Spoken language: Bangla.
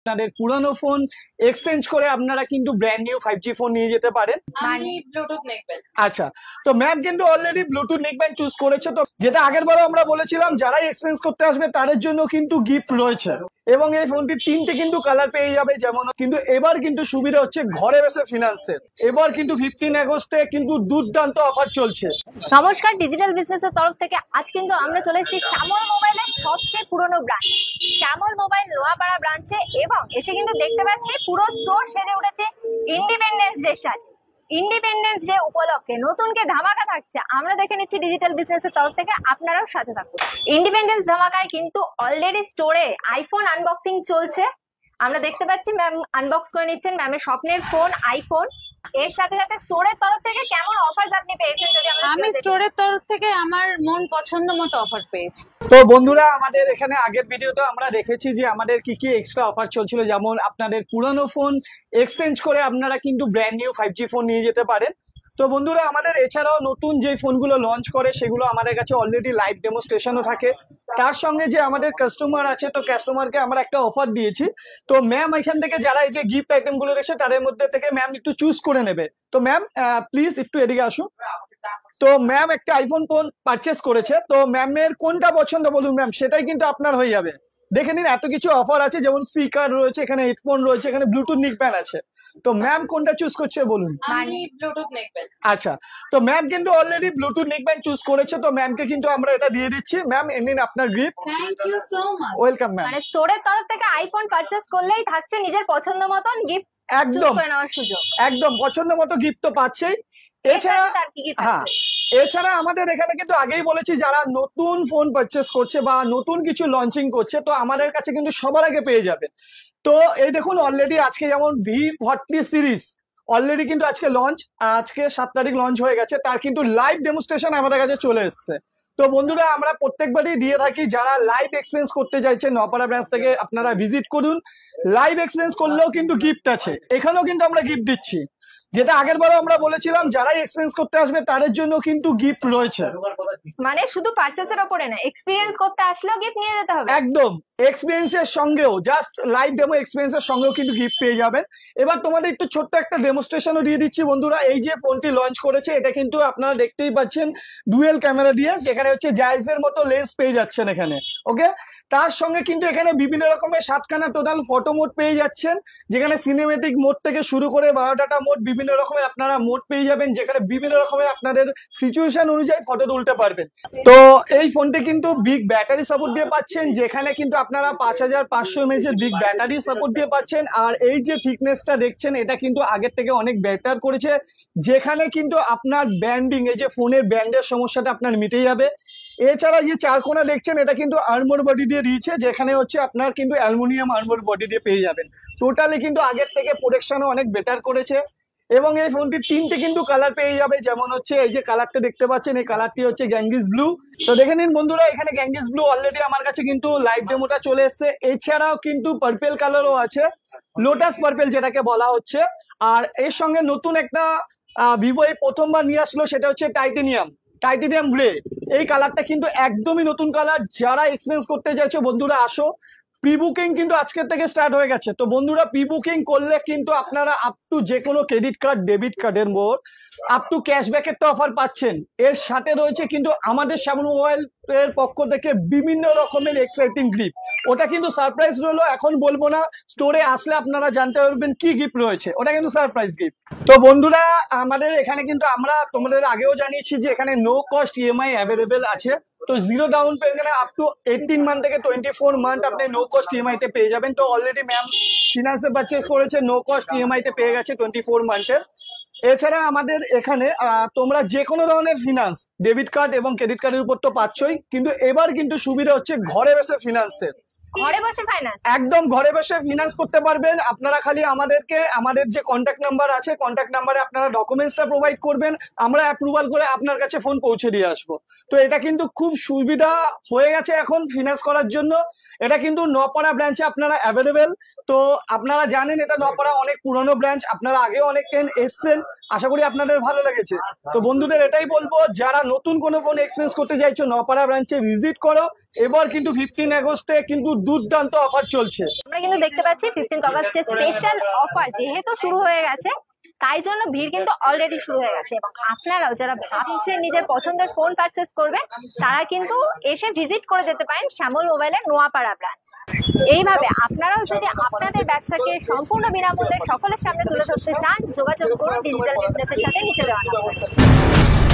আপনাদের পুরানো ফোন এক্সচেঞ্জ করে আপনারা কিন্তু ব্র্যান্ড নিউ 5G ফোন নিয়ে যেতে পারেন। Bluetooth neckband. আচ্ছা, তো ম্যাম কিন্তু অলরেডি ব্লুটুথ নেকব্যান্ড চুজ করেছে। তো যেটা আগের বারও আমরা বলেছিলাম, যারাই এক্সপেরিয়েন্স করতে আসবে তাদের জন্য কিন্তু গিফট রয়েছে এবং এই ফোনটির 3টে কিন্তু কালার পেয়ে যাবে। যেমন কিন্তু এবার কিন্তু সুবিধা হচ্ছে ঘরে বসে ফিনান্সের। এবার কিন্তু 15 আগস্টে কিন্তু দুর্দান্ত অফার চলছে। নমস্কার, ডিজিটাল বিজনেসের তরফ থেকে আজ কিন্তু আমরা চলে এসেছি শ্যামল মোবাইলের সবচেয়ে পুরনো ব্রাঞ্চ শ্যামল মোবাইল নোয়াপাড়া ব্রাঞ্চে, এবং এসে কিন্তু দেখতে পাচ্ছি পুরো স্টোর সেজে উঠেছে ইন্ডিপেন্ডেন্স ডে সাজে। ইন্ডিপেন্ডেন্স ডে উপলক্ষে নতুনকে ধামাকা থাকছে। আমরা দেখে নিচ্ছি ডিজিটাল বিজনেসের তরফ থেকে, আপনারাও সাথে থাকুন। ইন্ডিপেন্ডেন্স ধামাকায় কিন্তু অলরেডি স্টোরে আইফোন আনবক্সিং চলছে। আমরা দেখতে পাচ্ছি ম্যাম আনবক্স করে নিচ্ছেন ম্যামের স্বপ্নের ফোন আইফোন। এর সাথে সাথে স্টোরের তরফ থেকে কেমন অফার আপনি পেয়েছেন? যদি আমি স্টোরের তরফ থেকে আমার মন পছন্দ মতো অফার পেয়েছি। তো বন্ধুরা, আমাদের এখানে আগের ভিডিওতে আমরা দেখেছি যে আমাদের কি কি এক্সট্রা অফার চলছিল। যেমন আপনাদের পুরানো ফোন এক্সচেঞ্জ করে আপনারা কিন্তু ব্র্যান্ড নিউ 5G ফোন নিয়ে যেতে পারেন। তো বন্ধুরা, আমাদের এছাড়াও নতুন যে ফোনগুলো লঞ্চ করে সেগুলো আমাদের কাছে অলরেডি লাইভ ডেমোস্ট্রেশনও থাকে। তার সঙ্গে যে আমাদের কাস্টমার আছে, তো কাস্টমারকে আমরা একটা অফার দিয়েছি। তো ম্যাম এখান থেকে যারা এই যে গিফট আইটেম গুলো রয়েছে তাদের মধ্যে থেকে ম্যাম একটু চুজ করে নেবে। তো ম্যাম প্লিজ একটু এদিকে আসুন। তো ম্যাম একটা আইফোন ফোন পারচেস করেছে। তো ম্যামের কোনটা পছন্দ বলুন ম্যাম, সেটাই কিন্তু আপনার হয়ে যাবে। দেখে নিন, এত কিছু অফার আছে, যেমন স্পিকার রয়েছে, এখানে হেডফোন রয়েছে, এখানে ব্লুটুথ নেকব্যান্ড আছে। তো ম্যাম কোনটা চুজ করছে বলুন। আমি ব্লুটুথ নেকব্যান্ড। আচ্ছা, তো ম্যাম কিন্তু অলরেডি ব্লুটুথ নেকব্যান্ড চুজ করেছে। তো ম্যামকে কিন্তু আমরা এটা দিয়ে দিচ্ছি। ম্যাম এ নিন আপনার gift. Thank you so much. Welcome ma'am. মানে স্টোরের তরফ থেকে আইফোন পারচেজ করলেই থাকছে নিজের পছন্দ মতন গিফট একদম করে নেওয়ার সুযোগ। একদম পছন্দ মতো গিফট তো পাচ্ছেই। এছাড়া তার কি কি হ্যাঁ, থাকছে? এছাড়া আমাদের এখানে কিন্তু আগেই বলেছি, যারা নতুন ফোন পারচেস করছে বা নতুন কিছু লঞ্চিং করছে, তো আমাদের কাছে কিন্তু সবার আগে পেয়ে যাবে। তো এই দেখুন, অলরেডি আজকে যেমন V40 সিরিজ অলরেডি কিন্তু আজকে লঞ্চ, আজকে 7 তারিখ লঞ্চ হয়ে গেছে। তার কিন্তু লাইভ ডেমোস্ট্রেশন আমাদের কাছে চলে এসছে। তো বন্ধুরা, আমরা প্রত্যেকবারই দিয়ে থাকি, যারা লাইভ এক্সপিরিয়েন্স করতে চাইছেন নপাড়া ব্রাঞ্চ থেকে আপনারা ভিজিট করুন। লাইভ এক্সপিরিয়েন্স করলেও কিন্তু গিফট আছে, এখানেও কিন্তু আমরা গিফট দিচ্ছি। যেটা আগের বারও আমরা বলেছিলাম, যারাই এক্সপিরিয়েন্স করতে আসবে তাদের জন্য কিন্তু গিফট রয়েছে। মানে শুধু পারচেসের উপরে না, এক্সপিরিয়েন্স করতে আসলেও গিফট নিয়ে যেতে হবে। একদম, এক্সপিরিয়েন্সের সঙ্গেও, জাস্ট লাইভ ডেমো এক্সপিরিয়েন্সের সঙ্গেও কিন্তু গিফট পেয়ে যাবেন। এবার তোমাদের একটু ছোট্ট একটা ডেমোস্ট্রেশনও দিয়ে দিচ্ছি বন্ধুরা। এই যে ফোনটি লঞ্চ করেছে, এটা কিন্তু আপনারা দেখতেই পাচ্ছেন ডুয়েল ক্যামেরা দিয়ে, যেখানে হচ্ছে জায়েজের মতো লেন্স পেয়ে যাচ্ছেন এখানে। ওকে, তার সঙ্গে কিন্তু এখানে বিভিন্ন রকমের 7খানা টোটাল ফটো মোড পেয়ে যাচ্ছেন, যেখানে সিনেমেটিক মোড থেকে শুরু করে বায়োডাটা মোড, বিভিন্ন রকমের আপনারা মোড পেয়ে যাবেন, যেখানে বিভিন্ন রকমের আপনাদের সিচুয়েশন অনুযায়ী ফটো তুলতে পারবেন। তো এই ফোনটি কিন্তু বিগ ব্যাটারি সাপোর্ট দিয়ে পাচ্ছেন, যেখানে কিন্তু আপনারা 5500 mAh এর বিগ ব্যাটারি সাপোর্ট দিয়ে পাচ্ছেন। আর এই যে থিকনেসটা দেখছেন, এটা কিন্তু আগের থেকে অনেক বেটার করেছে, যেখানে কিন্তু আপনার ব্যান্ডিং, এই যে ফোনের ব্যান্ডের সমস্যাটা আপনার মিটে যাবে। এছাড়া যে চারকোনা দেখছেন, এটা কিন্তু আর্মর বডি দিয়ে দিয়েছে, যেখানে হচ্ছে আপনার কিন্তু অ্যালুমিনিয়াম আর্মর বডি দিয়ে পেয়ে যাবেন। টোটালি কিন্তু আগের থেকে প্রোটেকশনও অনেক বেটার করেছে। এবং এই ফোনটির 3টে কিন্তু কালার পেয়ে যাবে। যেমন হচ্ছে এই যে কালারটা দেখতে পাচ্ছেন, এই কালারটি হচ্ছে গ্যাঙ্গিস ব্লু। তো দেখে নিন বন্ধুরা, এখানে গ্যাঙ্গিস ব্লু অলরেডি আমার কাছে কিন্তু লাইভ ডেমোটা চলে এসছে। এছাড়াও কিন্তু পার্পেল কালারও আছে, লোটাস পার্পেল যেটাকে বলা হচ্ছে। আর এর সঙ্গে নতুন একটা ভিভো এই প্রথমবার নিয়ে আসলো, সেটা হচ্ছে টাইটেনিয়াম গ্রে। এই কালারটা কিন্তু একদমই নতুন কালার। যারা এক্সপেরিয়েন্স করতে চাইছো বন্ধুরা, আসো। প্রি বুকিং কিন্তু আজকের থেকে স্টার্ট হয়ে গেছে। তো বন্ধুরা, প্রি বুকিং করলে কিন্তু আপনারা আপ টু যে কোনো ক্রেডিট কার্ড, ডেবিট কার্ডের মোড় আপ টু ক্যাশব্যাকের তো অফার পাচ্ছেন। এর সাথে রয়েছে কিন্তু আমাদের শ্যামল মোবাইল এর পক্ষ থেকে বিভিন্ন রকমের এক্সাইটিং গিফট। ওটা কিন্তু সারপ্রাইজ রইলো, এখন বলবো না। স্টোরে আসলে আপনারা জানতে পারবেন কি গিফট রয়েছে, ওটা কিন্তু সারপ্রাইজ গিফট। তো বন্ধুরা, আমাদের এখানে কিন্তু আমরা তোমাদের আগেও জানিয়েছি যে এখানে নো কস্ট ইএমআই অ্যাভেলেবেল আছে। তো 0 down payment up to 18 month থেকে 24 মান্থ আপনি নো কস্ট ইএমআই তে পেয়ে যাবেন। তো অলরেডি ম্যাম ফিনান্সে পারচেজ করেছে, নো কস্ট ইএমআই তে পেয়ে গেছে 24 মান্থের। এছাড়া আমাদের এখানে তোমরা যে কোনো ধরনের ফিনান্স, ডেবিট কার্ড এবং ক্রেডিট কার্ডের উপর তো পাচ্ছই, কিন্তু এবার কিন্তু সুবিধা হচ্ছে ঘরে বসে ফিনান্সের। ঘরে বসে ফাইন্যান্স, একদম ঘরে বসে ফিনান্স করতে পারবেন। আপনারা খালি আমাদেরকে আমাদের যে কন্ট্যাক্ট নাম্বার আছে, কন্ট্যাক্ট নাম্বারে আপনারা ডকুমেন্টসটা প্রোভাইড করবেন, আমরা অ্যাপ্রুভাল করে আপনার কাছে ফোন পৌঁছে দিয়ে আসবো। তো এটা কিন্তু খুব সুবিধা হয়ে গেছে এখন ফিনান্স করার জন্য। এটা কিন্তু নপাড়া ব্রাঞ্চে আপনারা অ্যাভেলেবেল। তো আপনারা জানেন এটা নপাড়া অনেক পুরনো ব্রাঞ্চ, আপনারা আগেও অনেক এসছেন, আশা করি আপনাদের ভালো লেগেছে। তো বন্ধুদের এটাই বলবো, যারা নতুন কোনো ফোন এক্সপেরিয়েন্স করতে চাইছো নপাড়া ব্রাঞ্চে ভিজিট করো। এবার কিন্তু 15 আগস্টে কিন্তু দুর্দান্ত অফার চলছে। আমরা কিন্তু দেখতে পাচ্ছি 15th অগস্টের স্পেশাল অফার যেহেতু শুরু হয়ে গেছে, তাই জন্য ভিড় কিন্তু অলরেডি শুরু হয়ে গেছে। এবং আপনারাও যারা ভাবছেন নিজের পছন্দের ফোন পারচেস করবে, তারা কিন্তু এসে ভিজিট করে যেতে পারেন শ্যামল মোবাইলের নোয়াপাড়া ব্রাঞ্চ। এইভাবে আপনারাও যদি আপনাদের ব্যবসাকে সম্পূর্ণ বিনামূল্যে সকলের সামনে তুলে ধরতে চান, যোগাযোগ করুন ডিজিটাল বিজনেসের সাথে নিচে দেওয়া নাম্বারে।